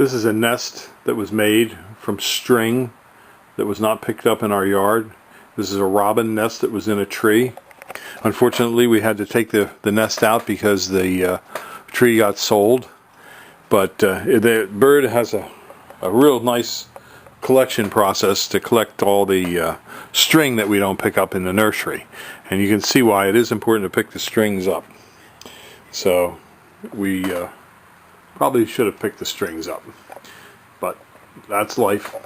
This is a nest that was made from string that was not picked up in our yard. This is a robin nest that was in a tree. Unfortunately, we had to take the nest out because the tree got sold. But the bird has a real nice collection process to collect all the string that we don't pick up in the nursery. And you can see why it is important to pick the strings up. So we probably should have picked the strings up. But that's life.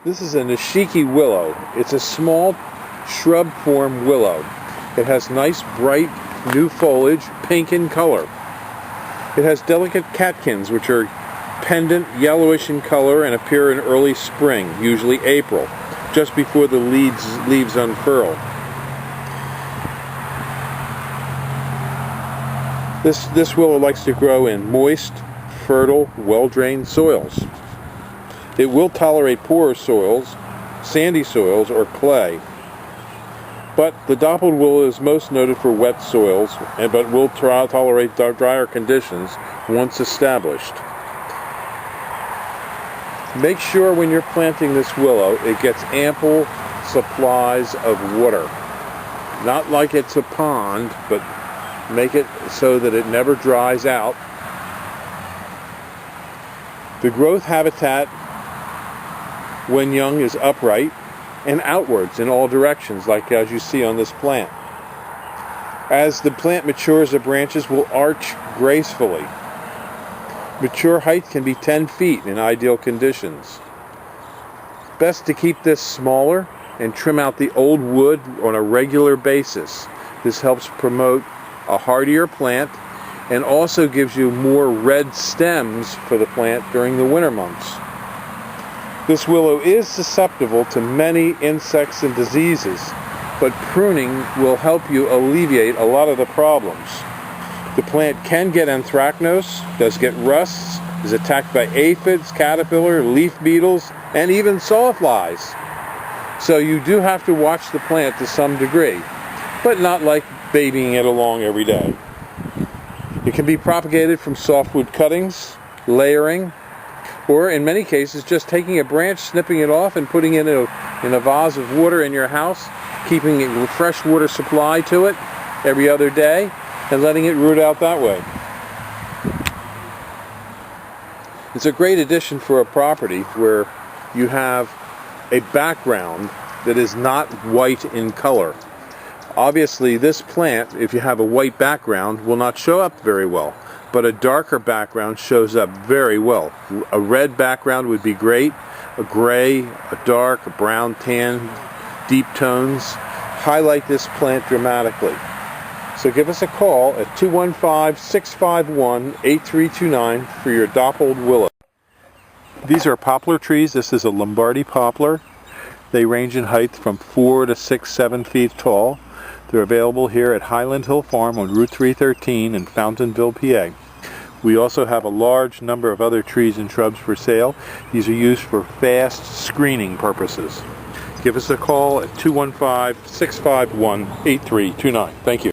This is a Nishiki willow. It's a small shrub form willow. It has nice bright new foliage, pink in color. It has delicate catkins which are pendant yellowish in color and appear in early spring, usually April, just before the leaves unfurl. This willow likes to grow in moist, fertile, well-drained soils. It will tolerate poorer soils, sandy soils, or clay. But the dappled willow is most noted for wet soils, but will tolerate drier conditions once established. Make sure when you're planting this willow, it gets ample supplies of water. Not like it's a pond, but make it so that it never dries out. The growth habitat when young is upright and outwards in all directions, like as you see on this plant. As the plant matures, the branches will arch gracefully. Mature height can be 10 feet in ideal conditions. Best to keep this smaller and trim out the old wood on a regular basis. This helps promote a hardier plant and also gives you more red stems for the plant during the winter months. This willow is susceptible to many insects and diseases, but pruning will help you alleviate a lot of the problems. The plant can get anthracnose, does get rusts, is attacked by aphids, caterpillar, leaf beetles, and even sawflies. So you do have to watch the plant to some degree, but not like babying it along every day. It can be propagated from softwood cuttings, layering, or in many cases just taking a branch, snipping it off, and putting it in a vase of water in your house, keeping a fresh water supply to it every other day, and letting it root out that way. It's a great addition for a property where you have a background that is not white in color. Obviously, this plant, if you have a white background, will not show up very well. But a darker background shows up very well. A red background would be great. A gray, a dark, a brown, tan, deep tones highlight this plant dramatically. So give us a call at 215-651-8329 for your dappled willow. These are poplar trees. This is a Lombardy poplar. They range in height from 4 to 6, 7 feet tall. They're available here at Highland Hill Farm on Route 313 in Fountainville, PA. We also have a large number of other trees and shrubs for sale. These are used for fast screening purposes. Give us a call at 215-651-8329. Thank you.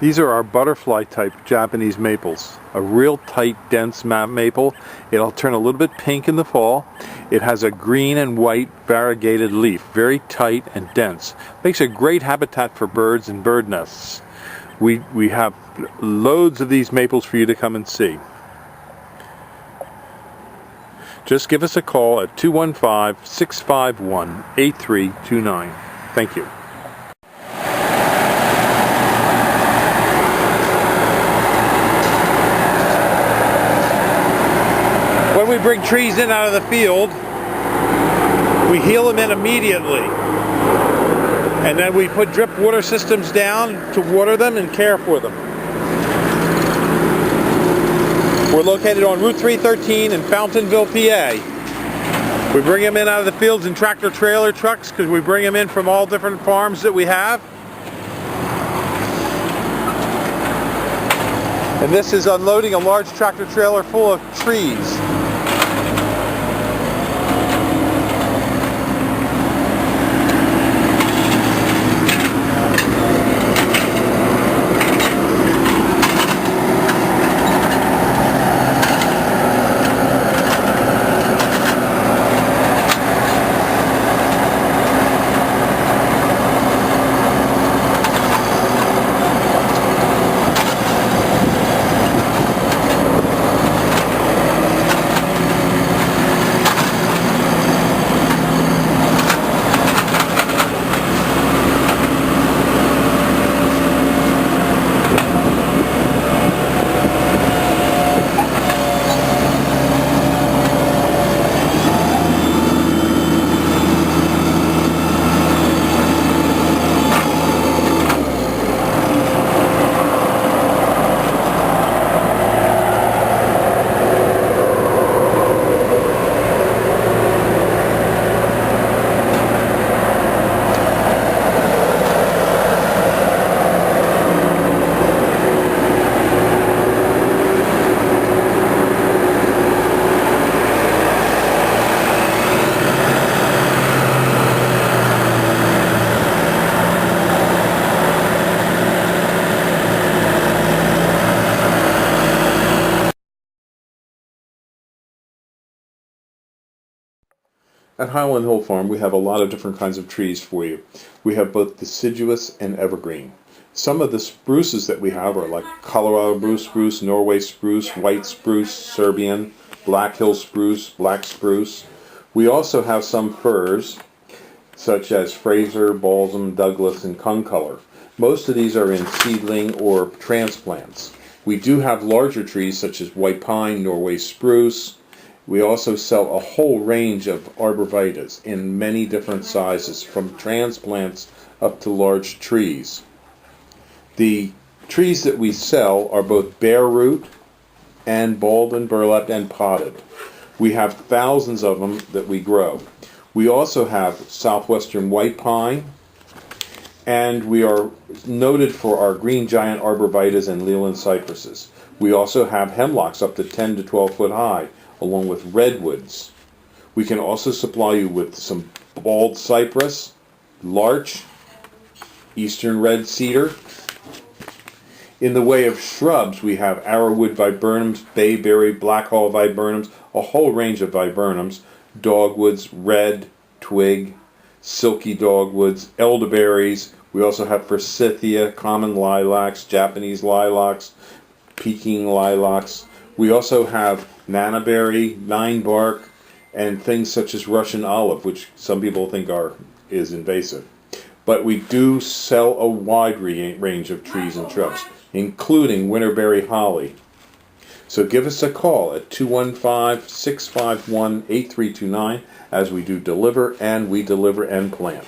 These are our butterfly type Japanese maples. A real tight, dense maple. It'll turn a little bit pink in the fall. It has a green and white variegated leaf, very tight and dense. Makes a great habitat for birds and bird nests. We have loads of these maples for you to come and see. Just give us a call at 215-651-8329. Thank you. When we bring trees in out of the field, we heel them in immediately. And then we put drip water systems down to water them and care for them. We're located on Route 313 in Fountainville, PA. We bring them in out of the fields in tractor trailer trucks because we bring them in from all different farms that we have. And this is unloading a large tractor trailer full of trees. At Highland Hill Farm, we have a lot of different kinds of trees for you. We have both deciduous and evergreen. Some of the spruces that we have are like Colorado blue spruce, Norway spruce, white spruce, Serbian, Black Hill spruce, black spruce. We also have some firs, such as Fraser, balsam, Douglas, and concolor. Most of these are in seedling or transplants. We do have larger trees such as white pine, Norway spruce. We also sell a whole range of arborvitaes in many different sizes, from transplants up to large trees. The trees that we sell are both bare root and balled and burlapped and potted. We have thousands of them that we grow. We also have southwestern white pine, and we are noted for our green giant arborvitaes and Leland cypresses. We also have hemlocks up to 10 to 12 foot high, along with redwoods. We can also supply you with some bald cypress, larch, eastern red cedar. In the way of shrubs, we have arrowwood viburnums, bayberry, blackhaw viburnums, a whole range of viburnums, dogwoods, red, twig, silky dogwoods, elderberries. We also have forsythia, common lilacs, Japanese lilacs, Peking lilacs. We also have nannyberry, ninebark, and things such as Russian olive, which some people think is invasive. But we do sell a wide range of trees and shrubs, including winterberry holly. So give us a call at 215-651-8329 as we do deliver and plant.